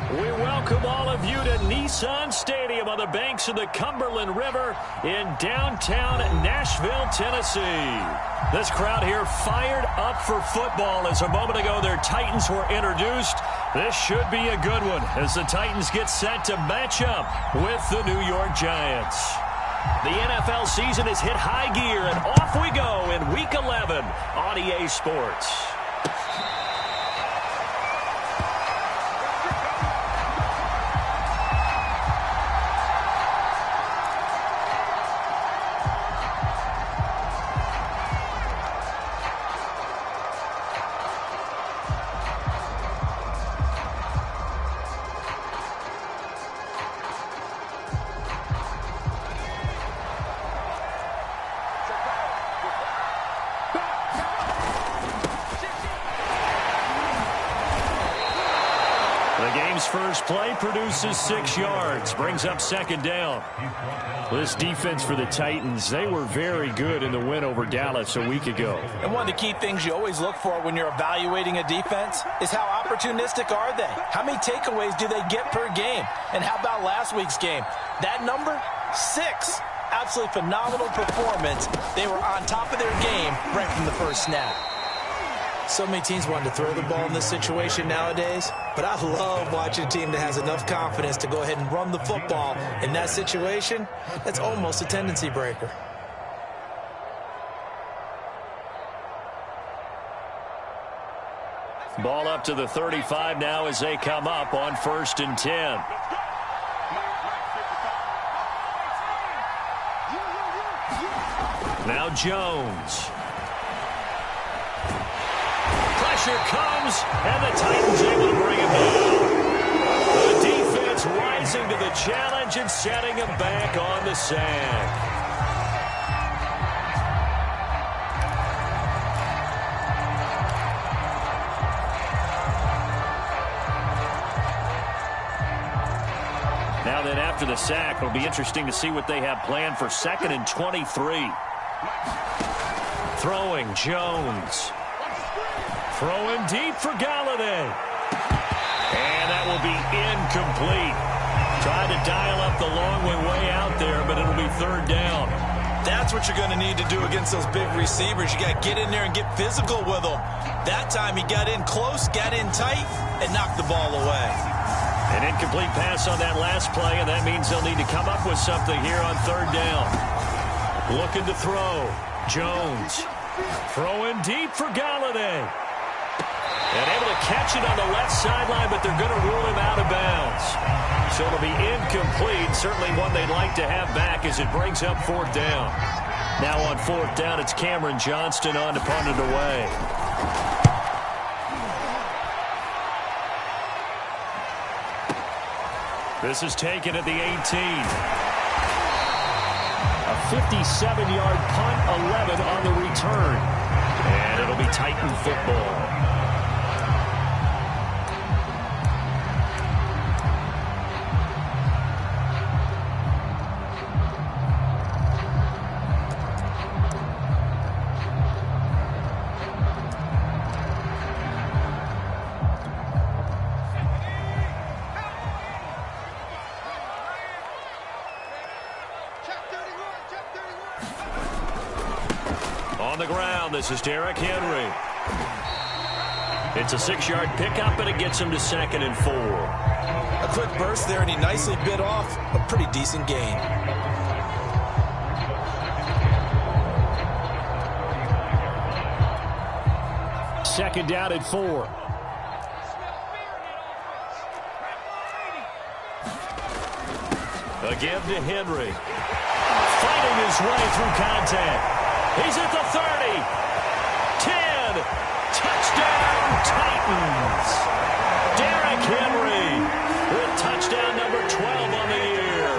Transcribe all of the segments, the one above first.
We welcome all of you to Nissan Stadium on the banks of the Cumberland River in downtown Nashville, Tennessee. This crowd here fired up for football as a moment ago their Titans were introduced. This should be a good one as the Titans get set to match up with the New York Giants. The NFL season has hit high gear, and off we go in Week 11 on EA Sports. First play produces 6 yards, brings up second down. This defense for the Titans, they were very good in the win over Dallas a week ago. And one of the key things you always look for when you're evaluating a defense is how opportunistic are they? How many takeaways do they get per game? And how about last week's game? That number, 6. Absolutely phenomenal performance. They were on top of their game right from the first snap. So many teams wanting to throw the ball in this situation nowadays, but I love watching a team that has enough confidence to go ahead and run the football. In that situation, that's almost a tendency breaker. Ball up to the 35 now as they come up on 1st and 10. Now Jones. Pressure comes, and the Titans able to bring him down. The defense rising to the challenge and setting him back on the sack. Now then, after the sack, it'll be interesting to see what they have planned for 2nd and 23. Throwing Jones. Throwing deep for Galladay. And that will be incomplete. Tried to dial up the long way out there, but it'll be 3rd down. That's what you're going to need to do against those big receivers. You got to get in there and get physical with them. That time he got in close, got in tight, and knocked the ball away. An incomplete pass on that last play, and that means they'll need to come up with something here on 3rd down. Looking to throw. Jones. Throwing deep for Galladay. And able to catch it on the left sideline, but they're going to rule him out of bounds. So it'll be incomplete. Certainly one they'd like to have back as it brings up 4th down. Now on 4th down, it's Cameron Johnston on to punt it away. This is taken at the 18. A 57-yard punt, 11 on the return. And it'll be Titan football. The ground. This is Derrick Henry. It's a 6-yard pickup, and it gets him to 2nd and 4. A quick burst there, and he nicely bit off a pretty decent gain. Second down at 4. Again to Henry. Fighting his way through contact. He's at the 30. 10. Touchdown, Titans. Derrick Henry with touchdown number 12 on the year.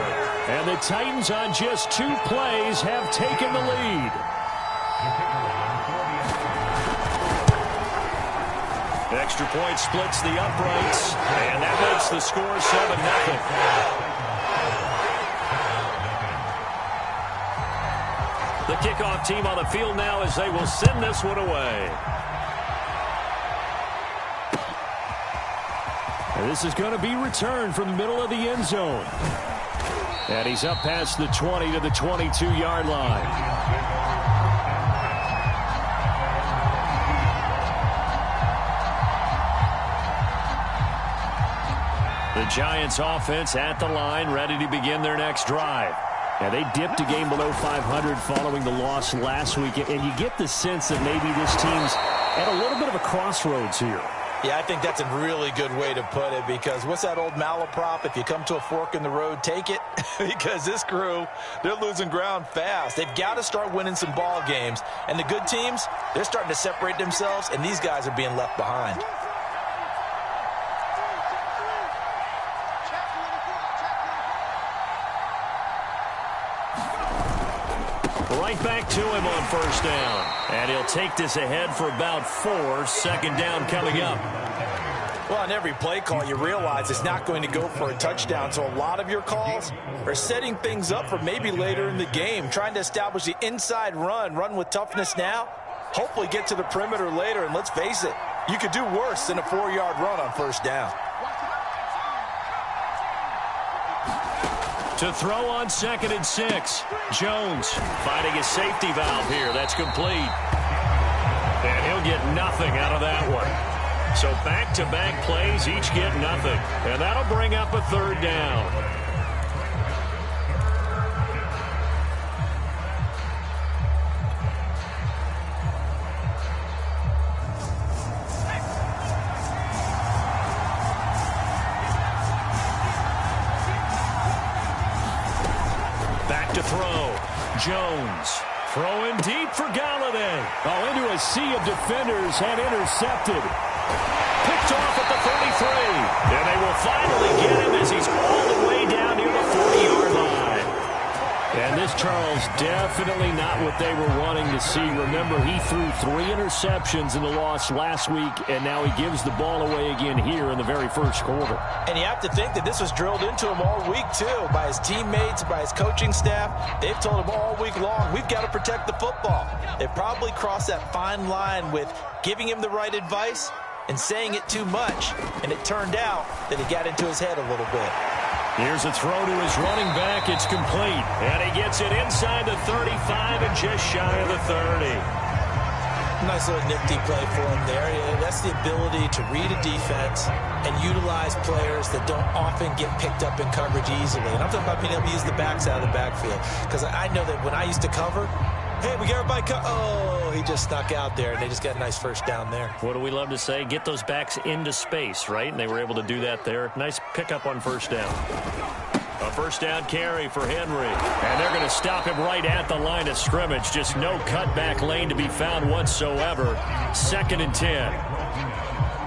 And the Titans on just 2 plays have taken the lead. Extra point splits the uprights, and that makes the score 7-0. The kickoff team on the field now as they will send this one away. And this is going to be returned from the middle of the end zone. And he's up past the 20 to the 22-yard line. The Giants offense at the line, ready to begin their next drive. Now, they dipped a game below 500 following the loss last week, and you get the sense that maybe this team's at a little bit of a crossroads here. Yeah, I think that's a really good way to put it, because what's that old malaprop? If you come to a fork in the road, take it. Because this crew, they're losing ground fast. They've got to start winning some ball games. And the good teams, they're starting to separate themselves, and these guys are being left behind. Right back to him on first down. And he'll take this ahead for about 4. Second down coming up. Well, on every play call, you realize it's not going to go for a touchdown. So a lot of your calls are setting things up for maybe later in the game, trying to establish the inside run with toughness now, hopefully get to the perimeter later. And let's face it, you could do worse than a 4-yard run on first down. To throw on 2nd and 6. Jones finding a safety valve here. That's complete. And he'll get nothing out of that one. So back-to-back plays, each get nothing. And that'll bring up a 3rd down. To throw. Jones throwing deep for Galladay. Oh, into a sea of defenders and intercepted. Picked off at the 33. And they will finally get him as he's all the way down near the 40-yard line. And this, Charles, definitely not what they were wanting to see. Remember, he threw 3 interceptions in the loss last week, and now he gives the ball away again here in the very first quarter. And you have to think that this was drilled into him all week, too, by his teammates, by his coaching staff. They've told him all week long, we've got to protect the football. They probably crossed that fine line with giving him the right advice and saying it too much. And it turned out that he got into his head a little bit. Here's a throw to his running back. It's complete. And he gets it inside the 35 and just shy of the 30. Nice little nifty play for him there. That's the ability to read a defense and utilize players that don't often get picked up in coverage easily. And I'm talking about being able to use the backside of the backfield. Because I know that when I used to cover, hey, we got everybody oh, he just snuck out there, and they just got a nice first down there. What do we love to say? Get those backs into space, right? And they were able to do that there. Nice pickup on first down. A first down carry for Henry. And they're going to stop him right at the line of scrimmage. Just no cutback lane to be found whatsoever. 2nd and 10.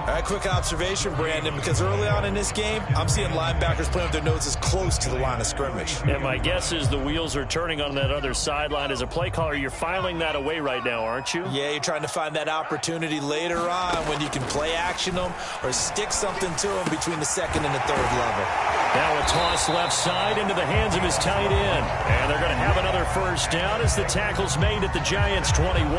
All right, quick observation, Brandon, because early on in this game, I'm seeing linebackers playing with their noses close to the line of scrimmage. And my guess is the wheels are turning on that other sideline. As a play caller, you're filing that away right now, aren't you? Yeah, you're trying to find that opportunity later on when you can play action them or stick something to them between the 2nd and the 3rd level. Now a toss left side into the hands of his tight end. And they're going to have another first down as the tackle's made at the Giants' 21.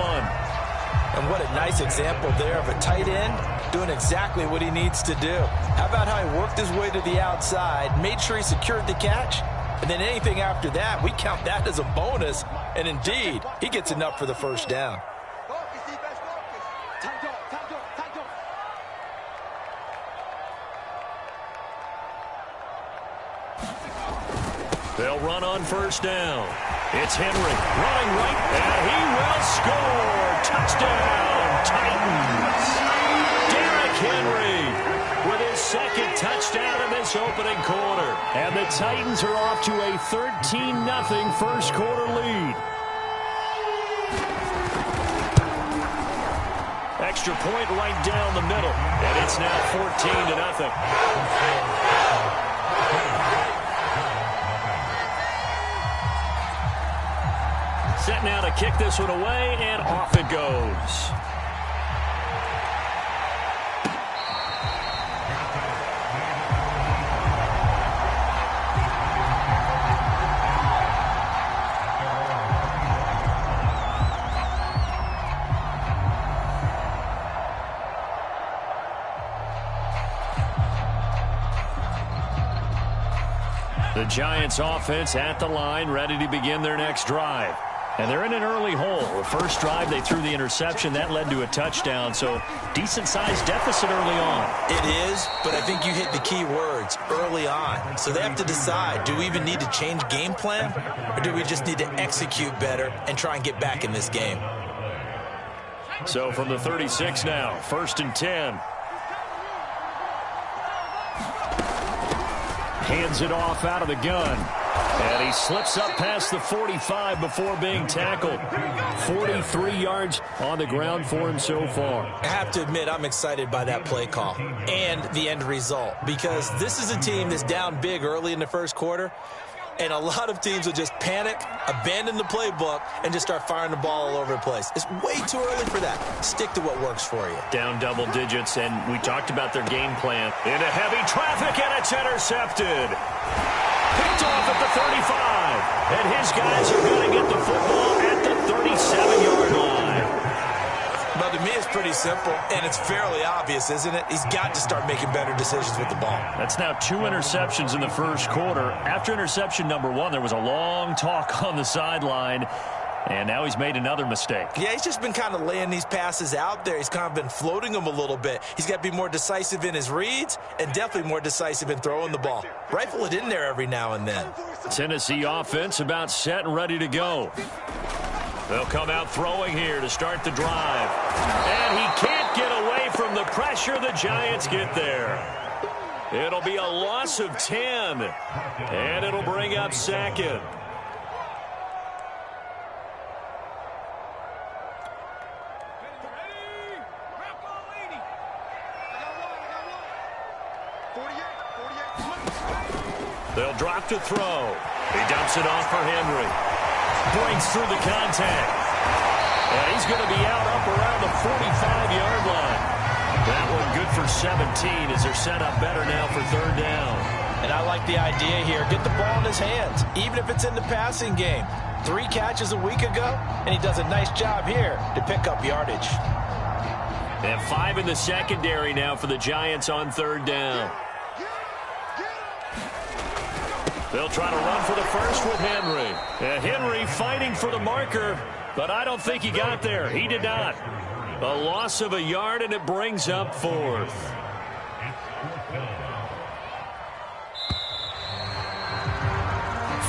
And what a nice example there of a tight end doing exactly what he needs to do. How about how he worked his way to the outside, made sure he secured the catch, and then anything after that, we count that as a bonus. And indeed, he gets enough for the first down. They'll run on first down. It's Henry running right, and he will score. Touchdown, Titans. Derrick Henry with his 2nd touchdown in this opening quarter. And the Titans are off to a 13-0 first quarter lead. Extra point right down the middle, and it's now 14-0. Set now to kick this one away, and off it goes. The Giants offense at the line, ready to begin their next drive. And they're in an early hole. The first drive, they threw the interception. That led to a touchdown, so decent-sized deficit early on. It is, but I think you hit the key words, early on. So they have to decide, do we even need to change game plan, or do we just need to execute better and try and get back in this game? So from the 36 now, 1st and 10. Hands it off out of the gun. And he slips up past the 45 before being tackled. 43 yards on the ground for him so far. I have to admit, I'm excited by that play call and the end result, because this is a team that's down big early in the first quarter, and a lot of teams will just panic, abandon the playbook, and just start firing the ball all over the place. It's way too early for that. Stick to what works for you. Down double digits, and we talked about their game plan. Into heavy traffic, and it's intercepted. Picked off at the 35. And his guys are going to get the football at the 37-yard line. But to me, it's pretty simple, and it's fairly obvious, isn't it? He's got to start making better decisions with the ball. That's now 2 interceptions in the first quarter. After interception number 1, there was a long talk on the sideline, and now he's made another mistake. Yeah, he's just been kind of laying these passes out there. He's kind of been floating them a little bit. He's got to be more decisive in his reads and definitely more decisive in throwing the ball. Rifle it in there every now and then. Tennessee offense about set and ready to go. They'll come out throwing here to start the drive. And he can't get away from the pressure. The Giants get there. It'll be a loss of 10. And it'll bring up 2nd. They'll drop to throw. He dumps it off for Henry. Breaks through the contact. And he's going to be out up around the 45-yard line. That one good for 17 as they're set up better now for 3rd down. And I like the idea here. Get the ball in his hands, even if it's in the passing game. 3 catches a week ago, and he does a nice job here to pick up yardage. And 5 in the secondary now for the Giants on 3rd down. They'll try to run for the first with Henry. Henry fighting for the marker, but I don't think he got there. He did not. A loss of a yard, and it brings up 4th.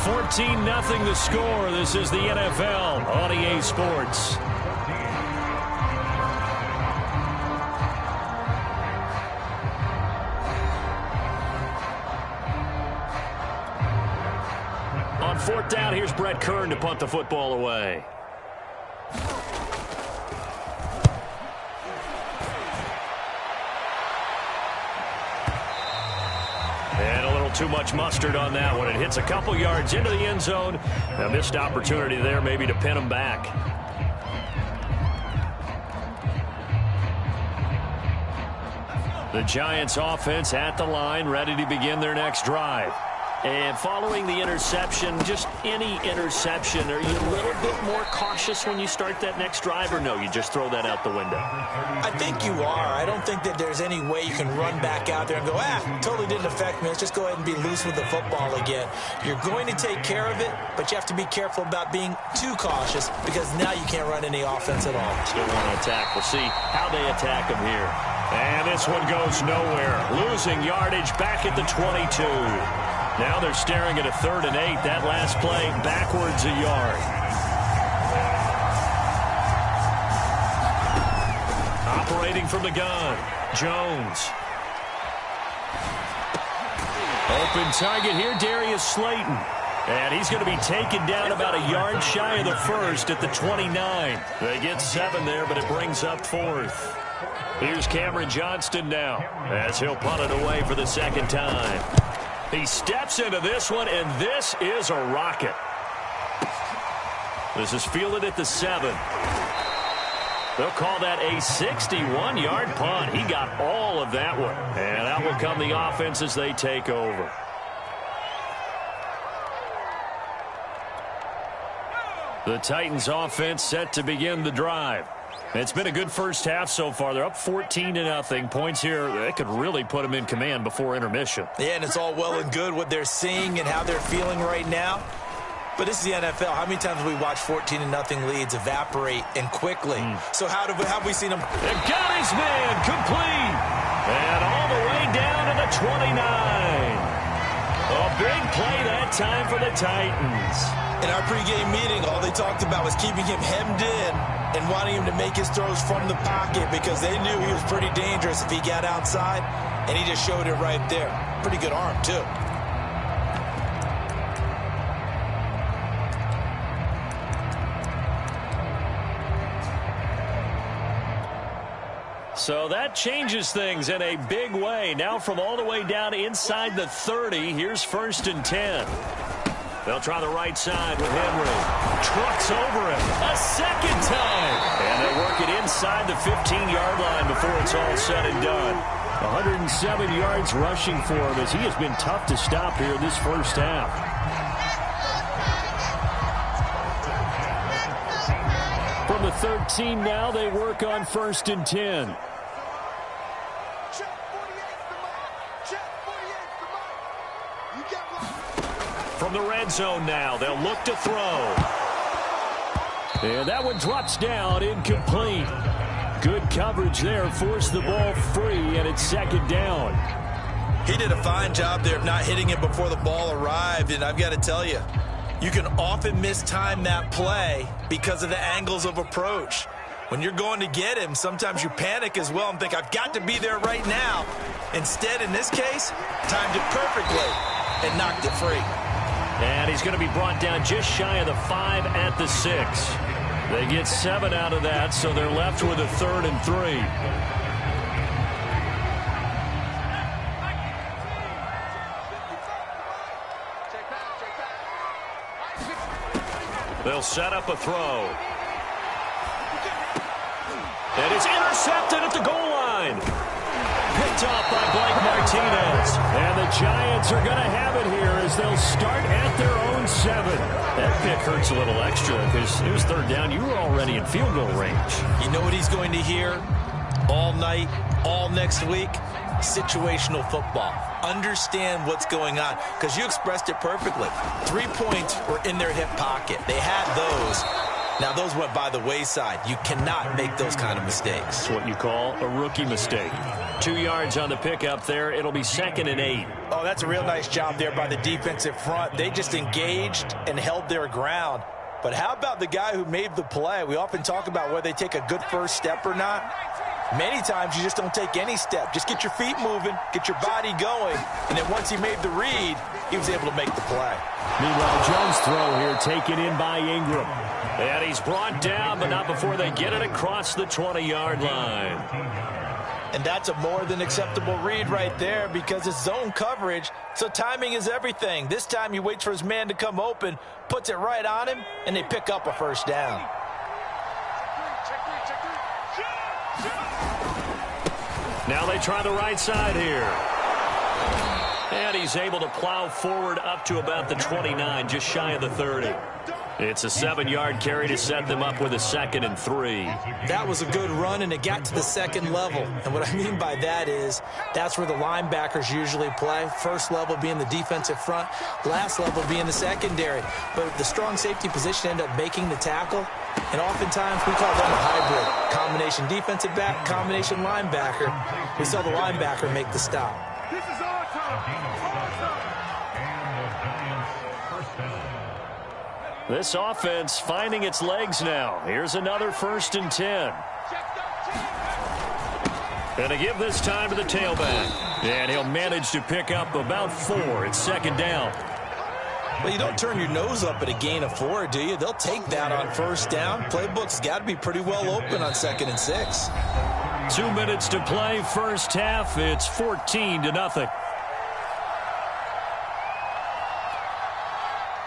$14-0 the score. This is the NFL on EA Sports. On 4th down, here's Brett Kern to punt the football away. And a little too much mustard on that one. It hits a couple yards into the end zone. A missed opportunity there maybe to pin him back. The Giants offense at the line, ready to begin their next drive. And following the interception, just any interception, are you a little bit more cautious when you start that next drive, or no, you just throw that out the window? I think you are. I don't think that there's any way you can run back out there and go, totally didn't affect me. Let's just go ahead and be loose with the football again. You're going to take care of it, but you have to be careful about being too cautious, because now you can't run any offense at all. Still want to attack. We'll see how they attack him here. And this one goes nowhere. Losing yardage back at the 22. Now they're staring at a 3rd and 8. That last play backwards a yard. Operating from the gun, Jones. Open target here, Darius Slayton. And he's going to be taken down about a yard shy of the 1st at the 29. They get 7 there, but it brings up 4th. Here's Cameron Johnston now as he'll punt it away for the 2nd time. He steps into this one, and this is a rocket. This is fielded at the 7. They'll call that a 61-yard punt. He got all of that one. And out will come the offense as they take over. The Titans offense set to begin the drive. It's been a good first half so far. They're up 14-0. Points here, that could really put them in command before intermission. Yeah, and it's all well and good what they're seeing and how they're feeling right now. But this is the NFL. How many times have we watched 14-0 leads evaporate and quickly? So how have we seen them? They got his man complete. And all the way down to the 29. A big play that time for the Titans. In our pregame meeting, all they talked about was keeping him hemmed in and wanting him to make his throws from the pocket because they knew he was pretty dangerous if he got outside, and he just showed it right there. Pretty good arm, too. So that changes things in a big way. Now from all the way down inside the 30, here's 1st and 10. They'll try the right side with Henry. Trucks over him a second time. And they work it inside the 15-yard line before it's all said and done. 107 yards rushing for him as he has been tough to stop here this first half. From the 13 now, they work on 1st and 10. From the red zone now, they'll look to throw. And that one drops down, incomplete. Good coverage there, forced the ball free, and it's 2nd down. He did a fine job there of not hitting it before the ball arrived, and I've got to tell you, you can often mistime that play because of the angles of approach. When you're going to get him, sometimes you panic as well and think, I've got to be there right now. Instead, in this case, timed it perfectly and knocked it free. And he's going to be brought down just shy of the 5 at the 6. They get 7 out of that, so they're left with a 3rd and 3. They'll set up a throw. And it's intercepted at the goal line. Picked off by Blake Martinez. And the Giants are going to have it here as they'll start at their own 7. That pick hurts a little extra because it was 3rd down. You were already in field goal range. You know what he's going to hear all night, all next week? Situational football. Understand what's going on because you expressed it perfectly. 3 points were in their hip pocket. They had those. Now, those went by the wayside. You cannot make those kind of mistakes. It's what you call a rookie mistake. 2 yards on the pickup there. It'll be 2nd and 8. Oh, that's a real nice job there by the defensive front. They just engaged and held their ground. But how about the guy who made the play? We often talk about whether they take a good first step or not. Many times you just don't take any step. Just get your feet moving, get your body going, and then once he made the read, he was able to make the play. Meanwhile, Jones' throw here taken in by Ingram. And he's brought down, but not before they get it across the 20-yard line. And that's a more than acceptable read right there because it's zone coverage, so timing is everything. This time he waits for his man to come open, puts it right on him, and they pick up a 1st down. Now they try the right side here. And he's able to plow forward up to about the 29, just shy of the 30. It's a 7-yard carry to set them up with a 2nd and 3. That was a good run, and it got to the 2nd level. And what I mean by that is that's where the linebackers usually play. First level being the defensive front, last level being the secondary. But the strong safety position ended up making the tackle. And oftentimes we call them a hybrid. Combination defensive back, combination linebacker. We saw the linebacker make the stop. This is our time. This offense finding its legs now. Here's another 1st and 10. And to give this time to the tailback. And he'll manage to pick up about 4. It's 2nd down. Well, you don't turn your nose up at a gain of 4, do you? They'll take that on 1st down. Playbook's got to be pretty well open on 2nd and 6. 2 minutes to play, first half. It's 14-0.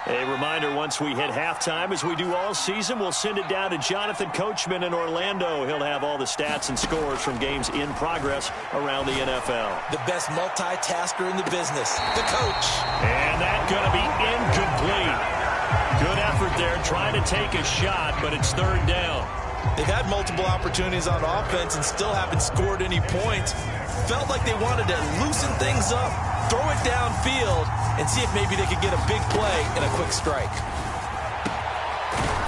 A reminder, once we hit halftime, as we do all season, we'll send it down to Jonathan Coachman in Orlando. He'll have all the stats and scores from games in progress around the NFL. The best multitasker in the business, the coach. And that's going to be incomplete. Good effort there, trying to take a shot, but it's 3rd down. They've had multiple opportunities on offense and still haven't scored any points. Felt like they wanted to loosen things up, throw it downfield, and see if maybe they could get a big play and a quick strike.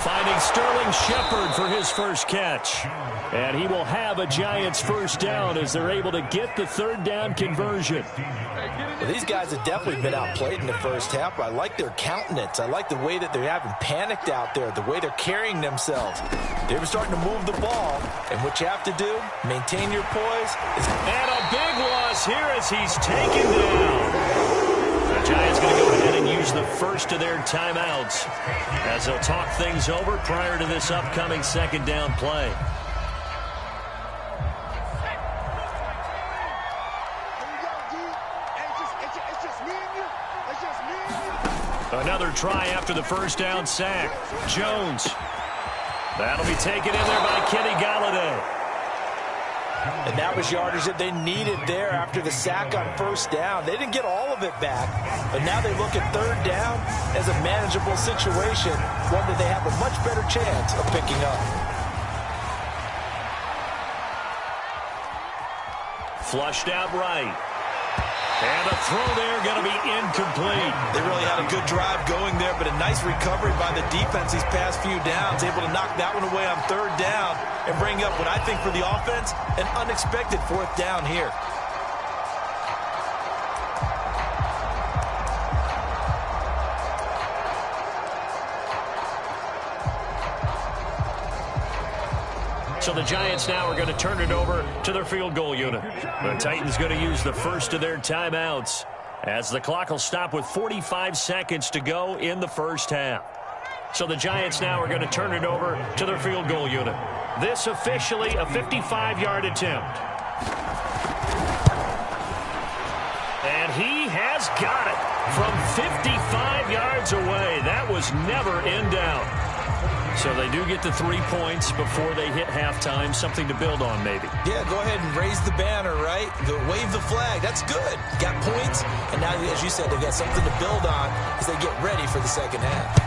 Finding Sterling Shepard for his first catch. And he will have a Giants first down as they're able to get the third down conversion. Well, these guys have definitely been outplayed in the first half. I like their countenance. I like the way that they haven't panicked out there, the way they're carrying themselves. They're starting to move the ball, and what you have to do, maintain your poise. And a big loss here as he's taken down. The Giants going to go ahead and use the first of their timeouts as they'll talk things over prior to this upcoming second down play. Another try after the first down sack. Jones. That'll be taken in there by Kenny Golladay. And that was yardage that they needed there after the sack on first down. They didn't get all of it back, but now they look at third down as a manageable situation, one that they have a much better chance of picking up. Flushed out right. And a throw there going to be incomplete. They really had a good drive going there, but a nice recovery by the defense these past few downs, able to knock that one away on third down and bring up what I think for the offense, an unexpected fourth down here. So the Giants now are going to turn it over to their field goal unit. The Titans going to use the first of their timeouts as the clock will stop with 45 seconds to go in the first half. So the Giants now are going to turn it over to their field goal unit. This officially a 55-yard attempt. And he has got it from 55 yards away. That was never in doubt. So they do get the 3 points before they hit halftime, something to build on maybe. Yeah, go ahead and raise the banner, right? Wave the flag. That's good. Got points, and now, as you said, they've got something to build on as they get ready for the second half.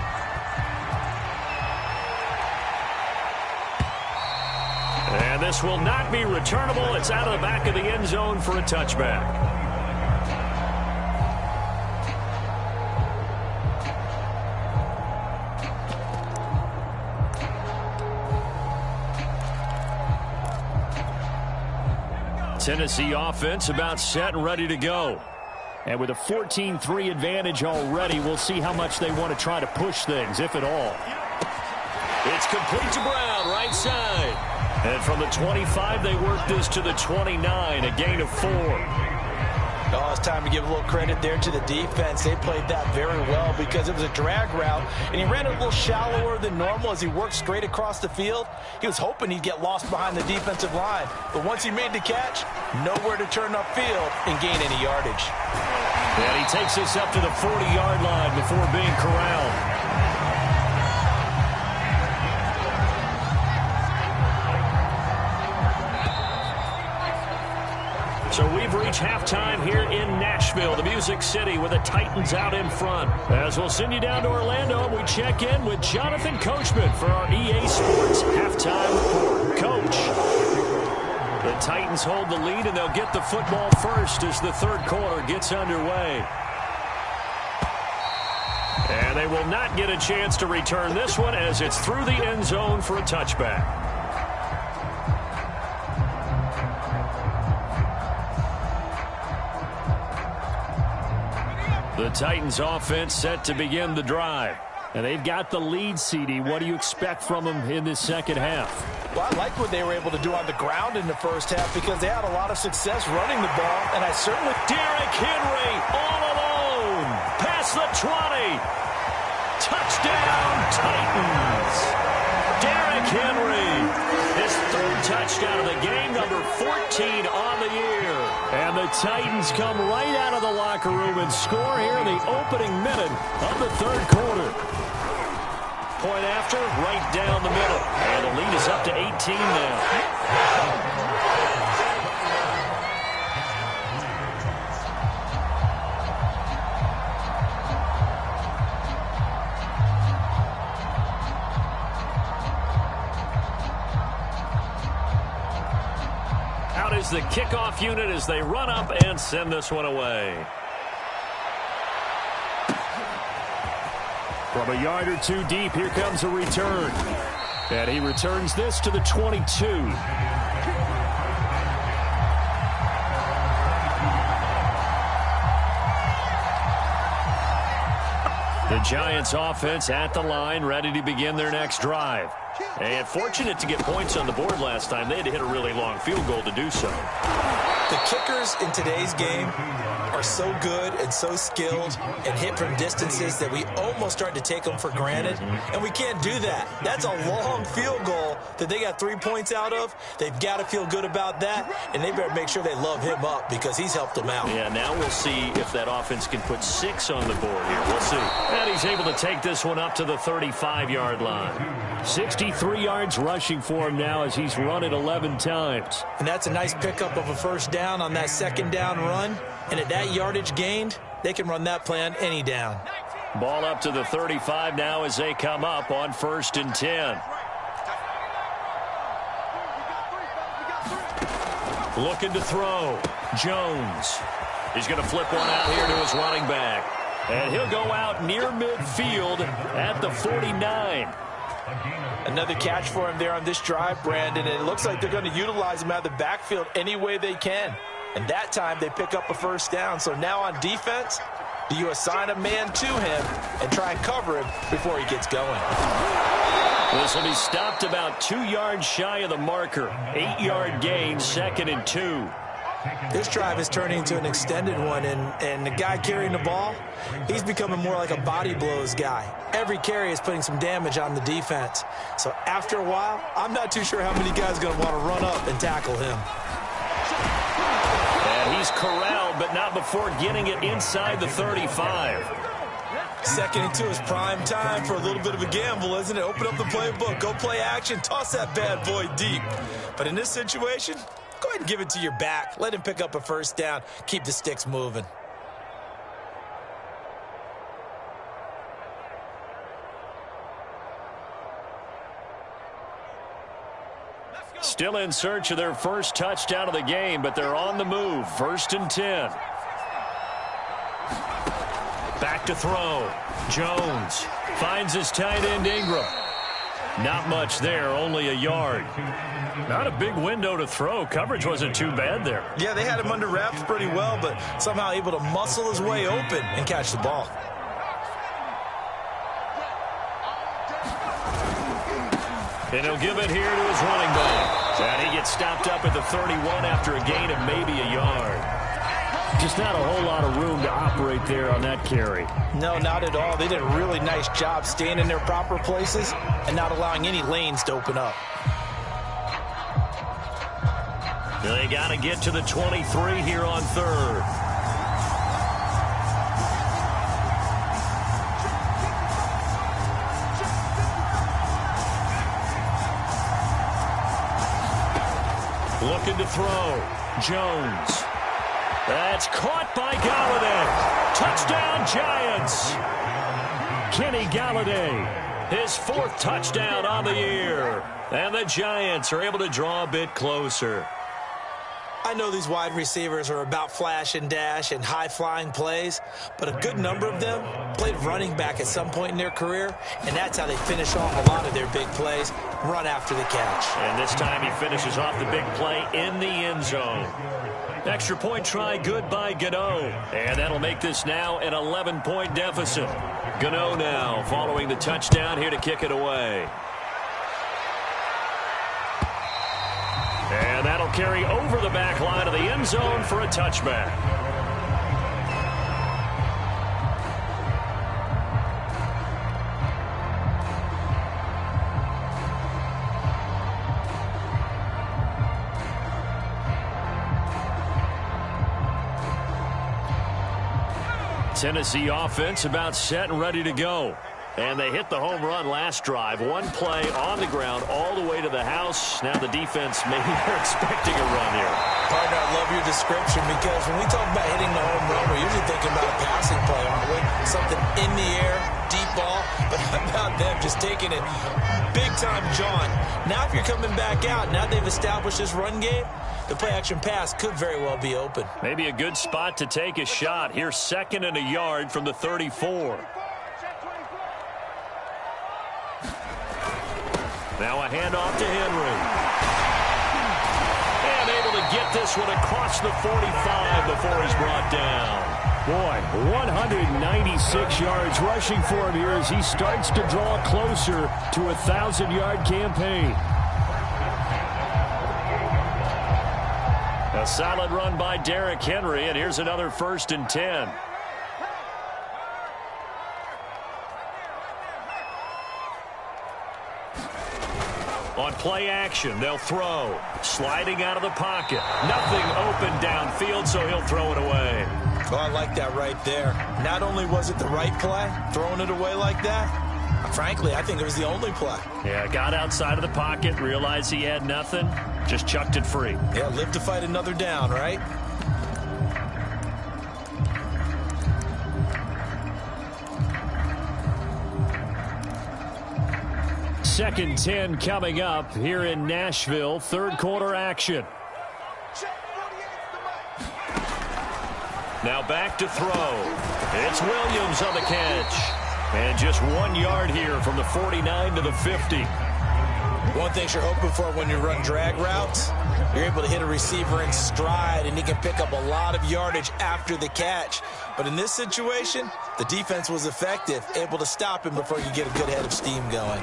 And this will not be returnable. It's out of the back of the end zone for a touchback. Tennessee offense about set and ready to go. And with a 14-3 advantage already, we'll see how much they want to try to push things, if at all. It's complete to Brown, right side. And from the 25, they work this to the 29, a gain of 4. Oh, it's time to give a little credit there to the defense. They played that very well because it was a drag route, and he ran it a little shallower than normal as he worked straight across the field. He was hoping he'd get lost behind the defensive line, but once he made the catch, nowhere to turn upfield and gain any yardage. And he takes this up to the 40-yard line before being corralled. So we've reached halftime here in Nashville, the Music City, with the Titans out in front. As we'll send you down to Orlando, we check in with Jonathan Coachman for our EA Sports Halftime Report. Coach, the Titans hold the lead, and they'll get the football first as the third quarter gets underway. And they will not get a chance to return this one as it's through the end zone for a touchback. The Titans offense set to begin the drive. And they've got the lead, CD. What do you expect from them in this second half? Well, I like what they were able to do on the ground in the first half because they had a lot of success running the ball. And I certainly... Derrick Henry all alone. Past the 20. Touchdown, Titans. Derrick Henry. His third touchdown of the game, number 14 on the year. And the Titans come right out of the locker room and score here in the opening minute of the third quarter. Point after, right down the middle. And the lead is up to 18 now. Out is the kickoff unit as they run up and send this one away. From a yard or two deep, here comes a return. And he returns this to the 22. The Giants offense at the line, ready to begin their next drive. And fortunate to get points on the board last time. They had to hit a really long field goal to do so. The kickers in today's game are so good and so skilled and hit from distances that we almost start to take them for granted, and we can't do that. That's a long field goal that they got 3 points out of. They've got to feel good about that, and they better make sure they love him up because he's helped them out. Yeah, now we'll see if that offense can put 6 on the board here. We'll see. And he's able to take this one up to the 35-yard line. 63 yards rushing for him now as he's run it 11 times. And that's a nice pickup of a first down on that second down run. And at that yardage gained, they can run that play on any down. Ball up to the 35 now as they come up on 1st and 10. Looking to throw. Jones. He's going to flip one out here to his running back. And he'll go out near midfield at the 49. Another catch for him there on this drive, Brandon. And it looks like they're going to utilize him out of the backfield any way they can. And that time they pick up a first down. So now on defense, do you assign a man to him and try and cover him before he gets going? This will be stopped about 2 yards shy of the marker. 8-yard gain, 2nd and 2. This drive is turning into an extended one, and the guy carrying the ball, he's becoming more like a body blows guy. Every carry is putting some damage on the defense. So after a while, I'm not too sure how many guys are going to want to run up and tackle him. And he's corralled, but not before getting it inside the 35. 2nd and 2 is prime time for a little bit of a gamble, isn't it? Open up the playbook, go play action, toss that bad boy deep. But in this situation, go ahead and give it to your back. Let him pick up a first down. Keep the sticks moving. Still in search of their first touchdown of the game, but they're on the move. 1st and 10. Back to throw. Jones finds his tight end Ingram. Not much there, only a yard. Not a big window to throw. Coverage wasn't too bad there. Yeah, they had him under wraps pretty well, but somehow able to muscle his way open and catch the ball. And he'll give it here to his running back. And he gets stopped up at the 31 after a gain of maybe a yard. Just not a whole lot of room to operate there on that carry. No, not at all. They did a really nice job staying in their proper places and not allowing any lanes to open up. They got to get to the 23 here on 3rd. Looking to throw. Jones. That's caught by Galladay. Touchdown, Giants. Kenny Galladay, his 4th touchdown on the year. And the Giants are able to draw a bit closer. I know these wide receivers are about flash and dash and high-flying plays, but a good number of them played running back at some point in their career, and that's how they finish off a lot of their big plays, run after the catch. And this time he finishes off the big play in the end zone. Extra point try good by Gano, and that'll make this now an 11-point deficit. Gano now following the touchdown here to kick it away. And that'll carry over the back line of the end zone for a touchback. Tennessee offense about set and ready to go. And they hit the home run last drive. One play on the ground all the way to the house. Now the defense, maybe they're expecting a run here. Partner, I love your description, because when we talk about hitting the home run, we're usually thinking about a passing play, aren't we? Something in the air, deep ball. But how about them just taking it big-time jaunt? Now if you're coming back out, now they've established this run game, the play-action pass could very well be open. Maybe a good spot to take a shot. Here's 2nd and a yard from the 34. Now a handoff to Henry. And able to get this one across the 45 before he's brought down. Boy, 196 yards rushing for him here as he starts to draw closer to a 1,000-yard campaign. A solid run by Derrick Henry, and here's another 1st and 10. On play action, they'll throw. Sliding out of the pocket. Nothing open downfield, so he'll throw it away. Oh, I like that right there. Not only was it the right play, throwing it away like that, frankly, I think it was the only play. Yeah, got outside of the pocket, realized he had nothing, just chucked it free. Yeah, live to fight another down, right? Second 10 coming up here in Nashville. 3rd quarter action. Now back to throw. It's Williams on the catch. And just 1 yard here from the 49 to the 50. One thing you're hoping for when you run drag routes, you're able to hit a receiver in stride, and he can pick up a lot of yardage after the catch. But in this situation, the defense was effective, able to stop him before you get a good head of steam going.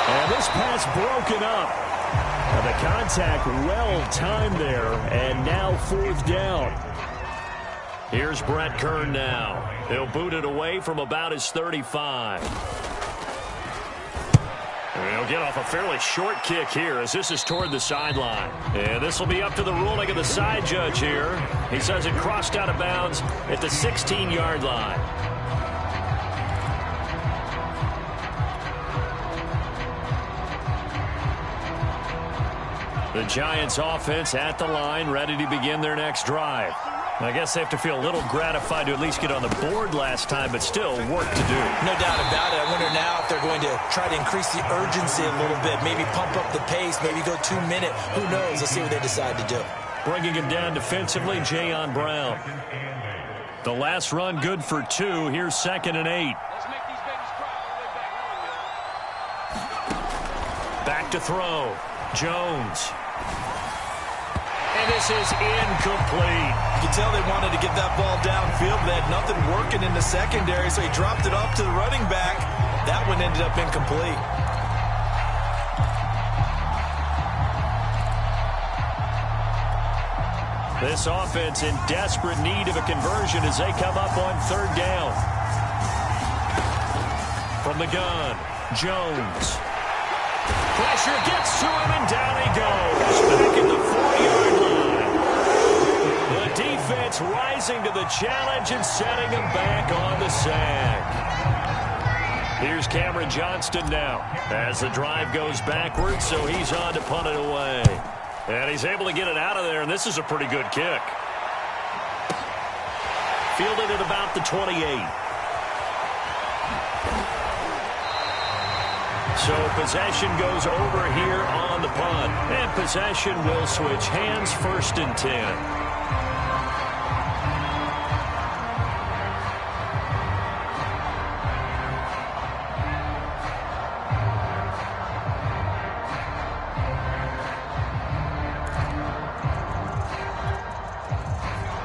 And this pass broken up. And the contact well timed there, and now 4th down. Here's Brett Kern now. He'll boot it away from about his 35. And he'll get off a fairly short kick here as this is toward the sideline. And this will be up to the ruling of the side judge here. He says it crossed out of bounds at the 16-yard line. The Giants offense at the line, ready to begin their next drive. I guess they have to feel a little gratified to at least get on the board last time, but still work to do. No doubt about it. I wonder now if they're going to try to increase the urgency a little bit, maybe pump up the pace, maybe go 2 minute. Who knows? Let's see what they decide to do. Bringing him down defensively, Jayon Brown. The last run good for 2. Here's 2nd and 8. Back to throw. Jones. And this is incomplete. You can tell they wanted to get that ball downfield. They had nothing working in the secondary, so he dropped it off to the running back. That one ended up incomplete. This offense in desperate need of a conversion as they come up on 3rd down. From the gun, Jones. Pressure gets to him, and down he goes. Back at the 4-yard line. The defense rising to the challenge and setting him back on the sack. Here's Cameron Johnston now as the drive goes backwards, so he's on to punt it away. And he's able to get it out of there, and this is a pretty good kick. Fielded at about the 28. So possession goes over here on the punt. And possession will switch hands, 1st and 10.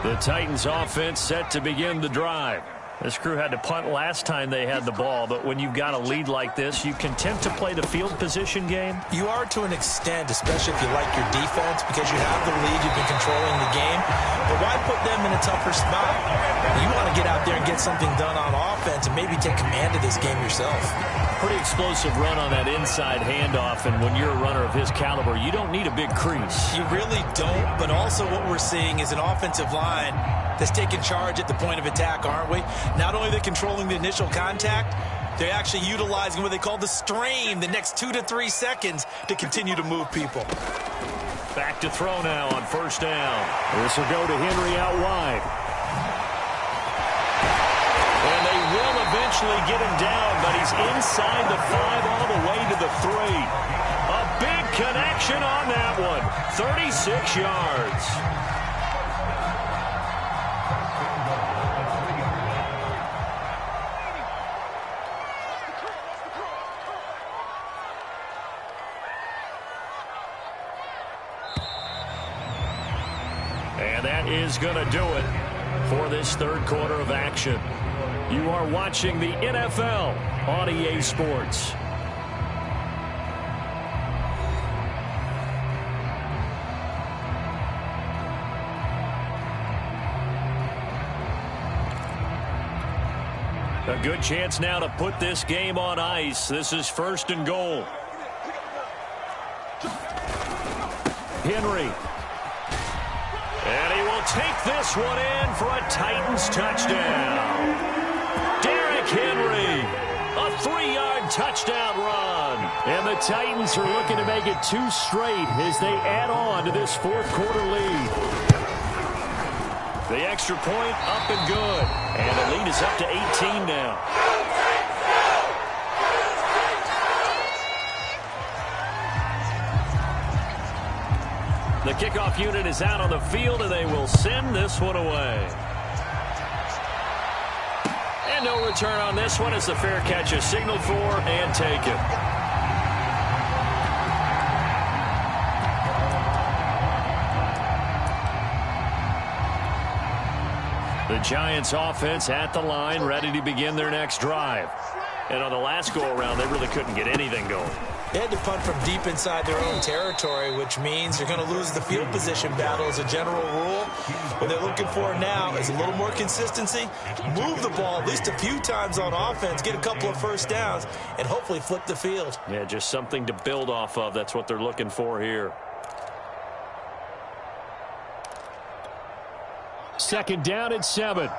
The Titans offense set to begin the drive. This crew had to punt last time they had the ball, but when you've got a lead like this, you content to play the field position game? You are to an extent, especially if you like your defense, because you have the lead, you've been controlling the game. But why put them in a tougher spot? You want to get out there and get something done on offense and maybe take command of this game yourself. Pretty explosive run on that inside handoff, and when you're a runner of his caliber, you don't need a big crease. You really don't, but also what we're seeing is an offensive line that's taking charge at the point of attack, aren't we? Not only are they controlling the initial contact, they're actually utilizing what they call the strain, the next 2 to 3 seconds, to continue to move people. Back to throw now on first down. This will go to Henry out wide. And they will eventually get him down, but he's inside the 5 all the way to the 3. A big connection on that one. 36 yards. And that is going to do it for this third quarter of action. You are watching the NFL on EA Sports. A good chance now to put this game on ice. This is first and goal. Henry. And he will take this one in for a Titans touchdown. Derrick Henry, a 3-yard touchdown run. And the Titans are looking to make it 2 straight as they add on to this fourth quarter lead. The extra point up and good. And the lead is up to 18 now. The kickoff unit is out on the field, and they will send this one away. And no return on this one as the fair catch is signaled for and taken. The Giants offense at the line, ready to begin their next drive. And on the last go-around, they really couldn't get anything going. They had to punt from deep inside their own territory, which means you're going to lose the field position battle as a general rule. What they're looking for now is a little more consistency, move the ball at least a few times on offense, get a couple of first downs, and hopefully flip the field. Yeah, just something to build off of. That's what they're looking for here. Second down at 7.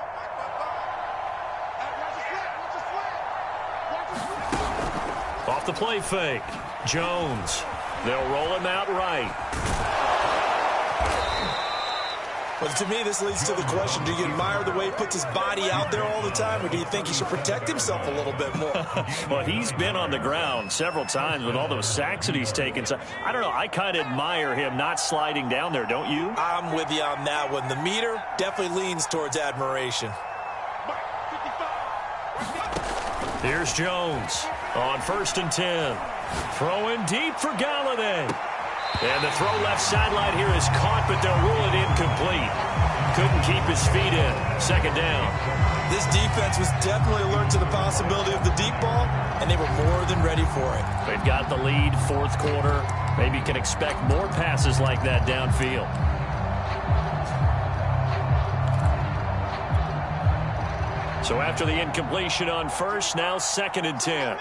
Off the play fake. Jones. They'll roll him out right. Well, to me, this leads to the question, do you admire the way he puts his body out there all the time, or do you think he should protect himself a little bit more? Well, he's been on the ground several times with all those sacks that he's taken. So, I don't know. I kind of admire him not sliding down there, don't you? I'm with you on that one. The meter definitely leans towards admiration. Here's Jones on first and 10. Throwing deep for Galladay. And the throw left sideline here is caught, but they'll rule it incomplete. Couldn't keep his feet in. Second down. This defense was definitely alert to the possibility of the deep ball, and they were more than ready for it. They've got the lead, fourth quarter. Maybe you can expect more passes like that downfield. So after the incompletion on first, now second and 10.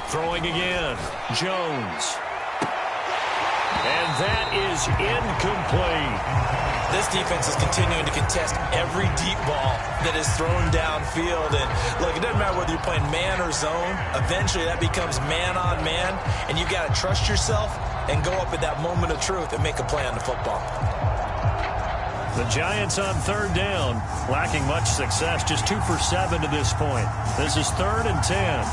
Throwing again. Jones. And that is incomplete. This defense is continuing to contest every deep ball that is thrown downfield. And look, it doesn't matter whether you're playing man or zone. Eventually that becomes man on man. And you got to trust yourself and go up at that moment of truth and make a play on the football. The Giants on third down, lacking much success, just 2 for 7 to this point. This is third and 10.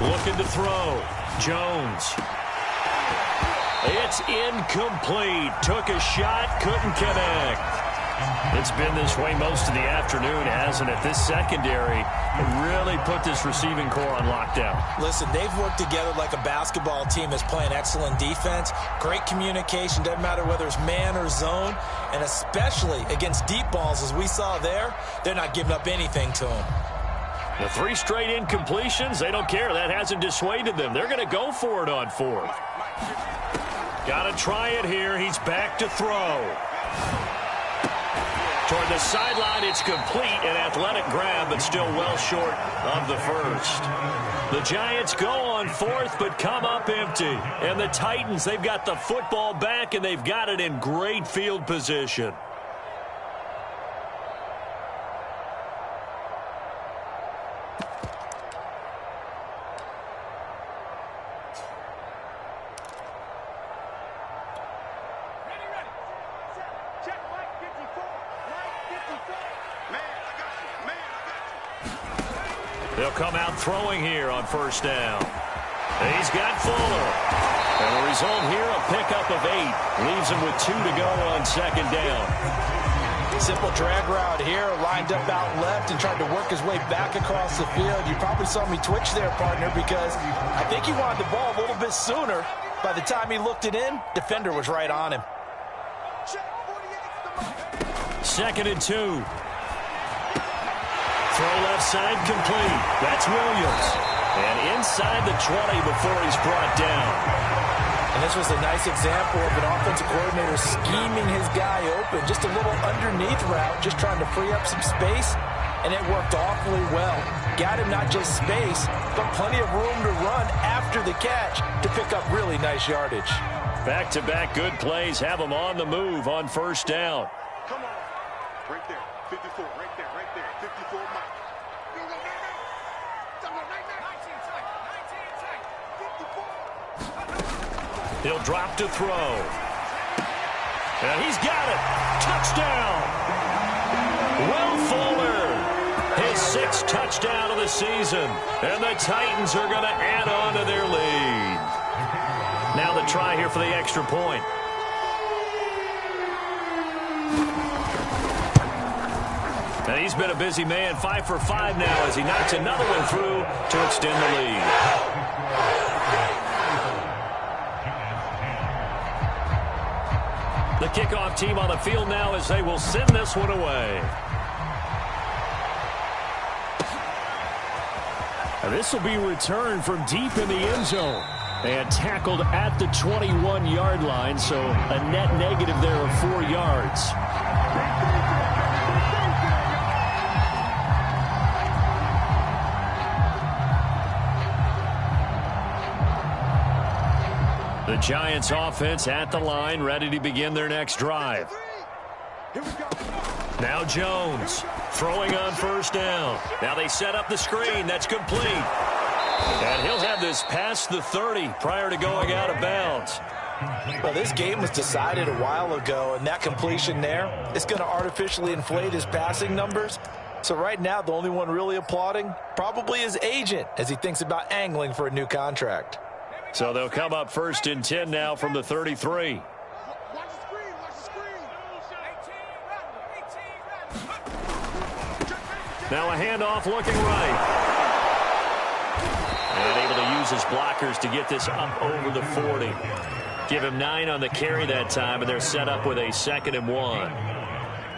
Looking to throw. Jones. It's incomplete. Took a shot, couldn't connect. It's been this way most of the afternoon, hasn't it? This secondary really put this receiving core on lockdown. Listen, they've worked together like a basketball team that's playing excellent defense. Great communication, doesn't matter whether it's man or zone. And especially against deep balls, as we saw there, they're not giving up anything to them. The 3 straight incompletions, they don't care. That hasn't dissuaded them. They're going to go for it on fourth. Got to try it here. He's back to throw. Toward the sideline, it's complete. An athletic grab, but still well short of the first. The Giants go on fourth, but come up empty. And the Titans, they've got the football back, and they've got it in great field position. They'll come out throwing here on first down. He's got Fuller. And the result here, a pickup of 8. Leaves him with 2 to go on second down. Simple drag route here, lined up out left and tried to work his way back across the field. You probably saw me twitch there, partner, because I think he wanted the ball a little bit sooner. By the time he looked it in, defender was right on him. Second and 2. Throw left side complete. That's Williams. And inside the 20 before he's brought down. And this was a nice example of an offensive coordinator scheming his guy open. Just a little underneath route, just trying to free up some space. And it worked awfully well. Got him not just space, but plenty of room to run after the catch to pick up really nice yardage. Back-to-back good plays have him on the move on first down. Come on. Right there. 54. Right there. Right there. 54 Mike. He'll drop to throw. And he's got it. Touchdown. Will Fuller. His 6th touchdown of the season. And the Titans are going to add on to their lead. Now the try here for the extra point. And he's been a busy man, 5 for 5 now as he knocks another one through to extend the lead. The kickoff team on the field now as they will send this one away. This will be returned from deep in the end zone. And tackled at the 21-yard line, so a net negative there of 4 yards. The Giants offense at the line, ready to begin their next drive. Now Jones throwing on first down. Now they set up the screen. That's complete. And he'll have this past the 30 prior to going out of bounds. Well, this game was decided a while ago, and that completion there is going to artificially inflate his passing numbers. So right now, the only one really applauding probably his agent as he thinks about angling for a new contract. So they'll come up first and 10 now from the 33. Now a handoff looking right. And able to use his blockers to get this up over the 40. Give him 9 on the carry that time, and they're set up with a 2nd and 1.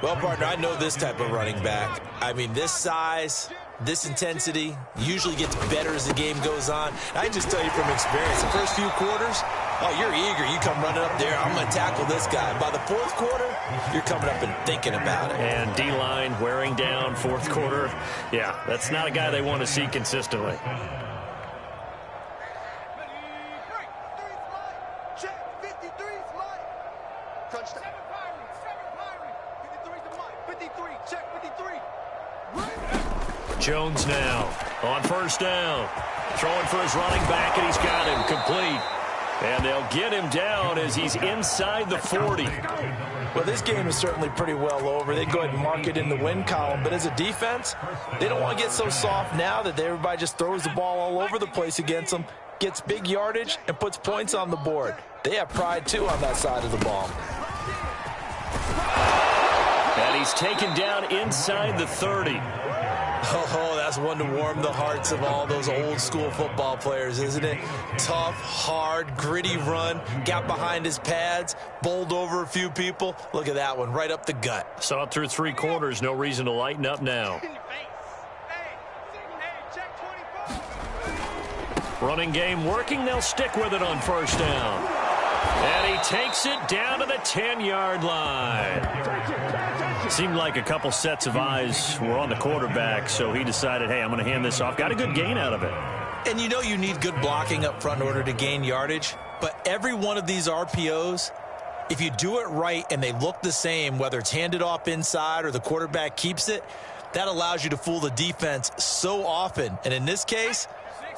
Well, partner, I know this type of running back. I mean, this size, this intensity usually gets better as the game goes on. I can just tell you from experience, the first few quarters, oh, you're eager. You come running up there, I'm going to tackle this guy. By the 4th quarter, you're coming up and thinking about it. And D-line wearing down 4th quarter. Yeah, that's not a guy they want to see consistently. Jones now on first down. Throwing for his running back, and he's got him complete. And they'll get him down as he's inside the 40. Well, this game is certainly pretty well over. They go ahead and mark it in the win column. But as a defense, they don't want to get so soft now that everybody just throws the ball all over the place against them, gets big yardage, and puts points on the board. They have pride, too, on that side of the ball. And he's taken down inside the 30. Oh, that's one to warm the hearts of all those old school football players, isn't it? Tough, hard, gritty run, got behind his pads, bowled over a few people. Look at that one, right up the gut. Saw it through 3 quarters, no reason to lighten up now. Running game working, they'll stick with it on first down. And he he takes it down to the 10-yard line. Seemed like a couple sets of eyes were on the quarterback, so he decided, hey, I'm going to hand this off. Got a good gain out of it. And you know you need good blocking up front in order to gain yardage, but every one of these RPOs, if you do it right and they look the same, whether it's handed off inside or the quarterback keeps it, that allows you to fool the defense so often. And in this case,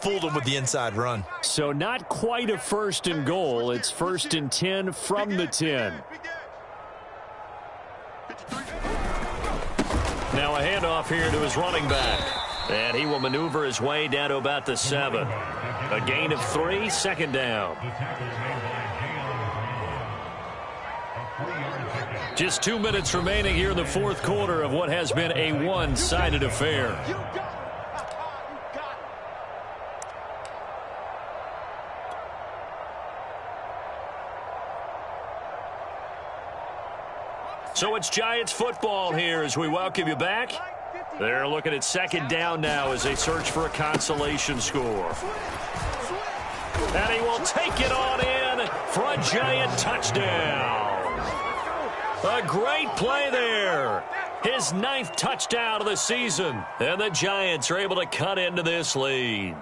fooled them with the inside run. So not quite a 1st and goal. It's 1st and 10 from the 10. Now a handoff here to his running back. And he will maneuver his way down to about the 7. A gain of 3, 2nd down. Just 2 minutes remaining here in the 4th quarter of what has been a one-sided affair. So it's Giants football here as we welcome you back. They're looking at 2nd down now as they search for a consolation score. And he will take it on in for a Giant touchdown. A great play there. His 9th touchdown of the season. And the Giants are able to cut into this lead.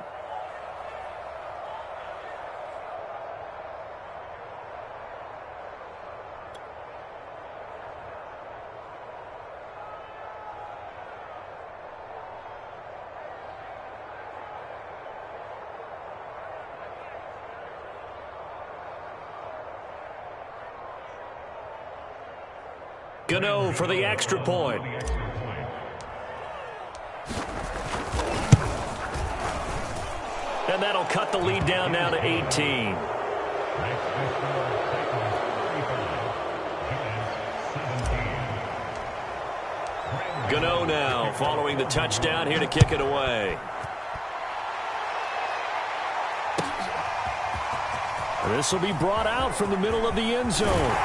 Gano for the extra point. And that'll cut the lead down now to 18. Gano now following the touchdown here to kick it away. This will be brought out from the middle of the end zone.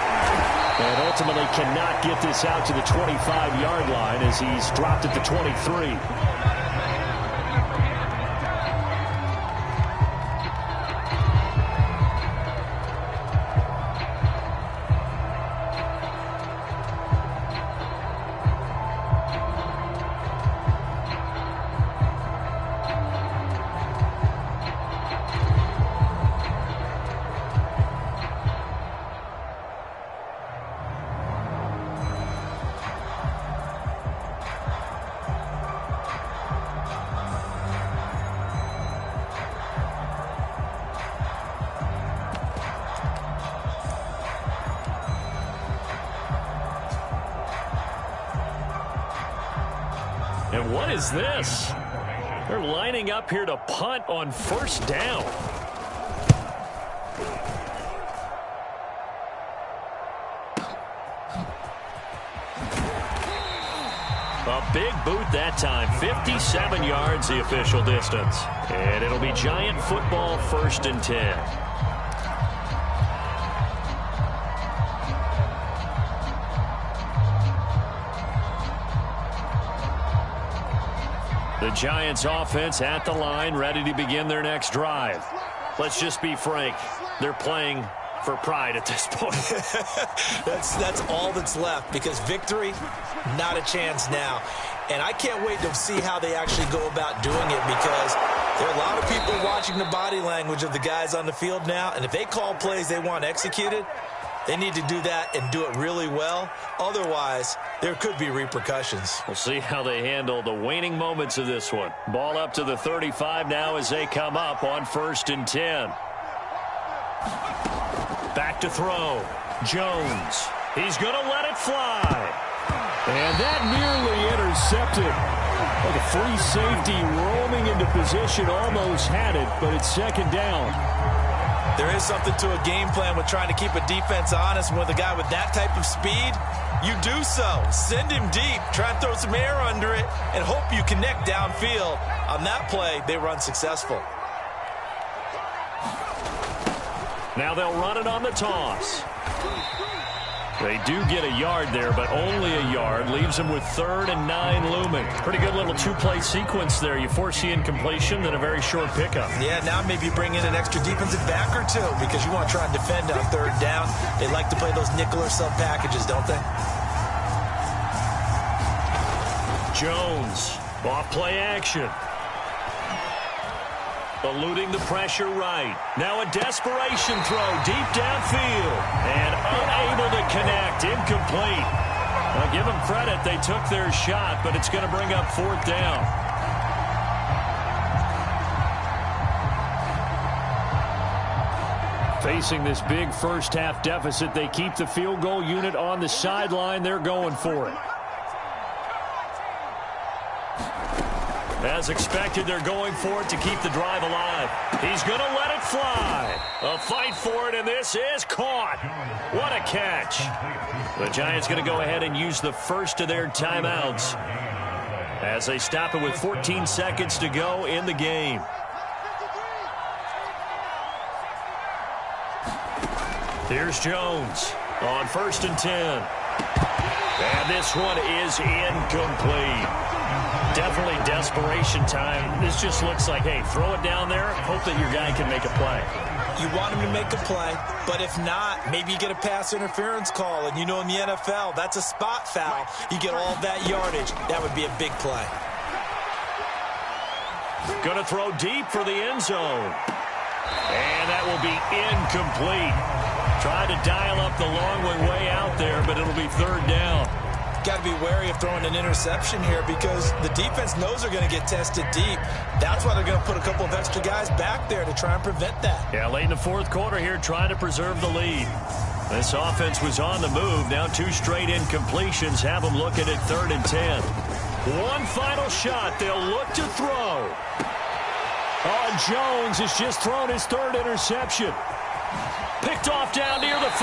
And ultimately cannot get this out to the 25-yard line as he's dropped at the 23. And what is this? They're lining up here to punt on 1st down. A big boot that time. 57 yards the official distance. And it'll be Giant football 1st and 10. The Giants offense at the line, ready to begin their next drive. Let's just be frank. They're playing for pride at this point. That's all that's left, because victory, not a chance now. And I can't wait to see how they actually go about doing it, because there are a lot of people watching the body language of the guys on the field now, and if they call plays they want executed, they need to do that and do it really well. Otherwise, there could be repercussions. We'll see how they handle the waning moments of this one. Ball up to the 35 now as they come up on 1st and 10. Back to throw. Jones. He's going to let it fly. And that nearly intercepted. Like a free safety roaming into position, almost had it, but it's 2nd down. There is something to a game plan with trying to keep a defense honest. With a guy with that type of speed, you do so. Send him deep. Try and throw some air under it and hope you connect downfield. On that play, they run successful. Now they'll run it on the toss. They do get a yard there, but only a yard. Leaves them with 3rd and 9 looming. Pretty good little 2-play sequence there. You force the incompletion, then a very short pickup. Yeah, now maybe you bring in an extra defensive back or two because you want to try and defend on 3rd down. They like to play those nickel or sub packages, don't they? Jones, off play action. Eluding the pressure right. Now a desperation throw deep downfield. And unable to connect. Incomplete. I'll give them credit. They took their shot, but it's going to bring up 4th down. Facing this big first-half deficit, they keep the field goal unit on the sideline. They're going for it. As expected, they're going for it to keep the drive alive. He's going to let it fly. A fight for it, and this is caught. What a catch. The Giants going to go ahead and use the first of their timeouts as they stop it with 14 seconds to go in the game. Here's Jones on 1st and 10. And this one is incomplete. Definitely desperation time. This just looks like, hey, throw it down there, hope that your guy can make a play. You want him to make a play, but if not, maybe you get a pass interference call. And you know in the NFL, that's a spot foul. You get all that yardage. That would be a big play. Going to throw deep for the end zone. And that will be incomplete. Tried to dial up the long one way out there, but it'll be 3rd down. Got to be wary of throwing an interception here because the defense knows they're going to get tested deep. That's why they're going to put a couple of extra guys back there to try and prevent that. Yeah, late in the 4th quarter here, trying to preserve the lead. This offense was on the move. Now 2 straight incompletions have them looking at 3rd and 10. One final shot. They'll look to throw. Oh, Jones has just thrown his 3rd interception. Picked off down near the 5.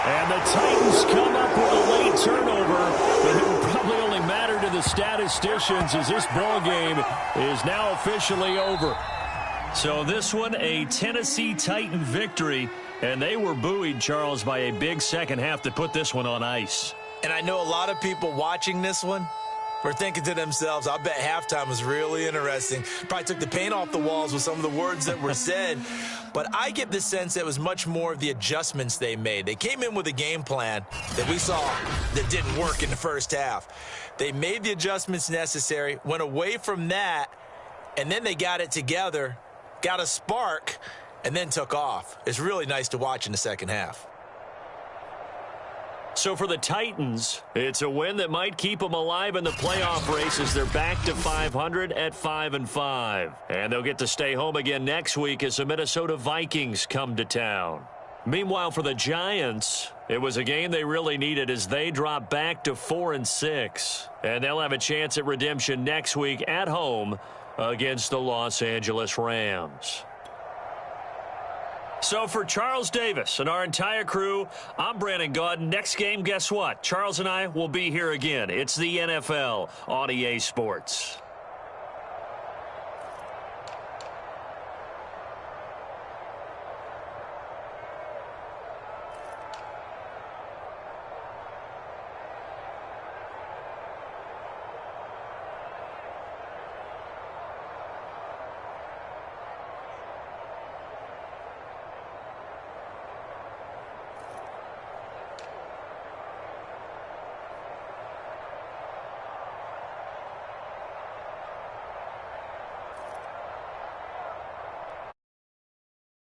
And the Titans come up with a late turnover. But it will probably only matter to the statisticians as this ball game is now officially over. So this one, a Tennessee Titan victory. And they were buoyed, Charles, by a big second half to put this one on ice. And I know a lot of people watching this one were thinking to themselves, I bet halftime was really interesting. Probably took the paint off the walls with some of the words that were said. But I get the sense that it was much more of the adjustments they made. They came in with a game plan that we saw that didn't work in the first half. They made the adjustments necessary, went away from that, and then they got it together, got a spark, and then took off. It's really nice to watch in the second half. So for the Titans, it's a win that might keep them alive in the playoff race as they're back to 500 at 5-5. And they'll get to stay home again next week as the Minnesota Vikings come to town. Meanwhile, for the Giants, it was a game they really needed as they drop back to 4-6. And they'll have a chance at redemption next week at home against the Los Angeles Rams. So for Charles Davis and our entire crew, I'm Brandon Gaudin. Next game, guess what? Charles and I will be here again. It's the NFL on EA Sports.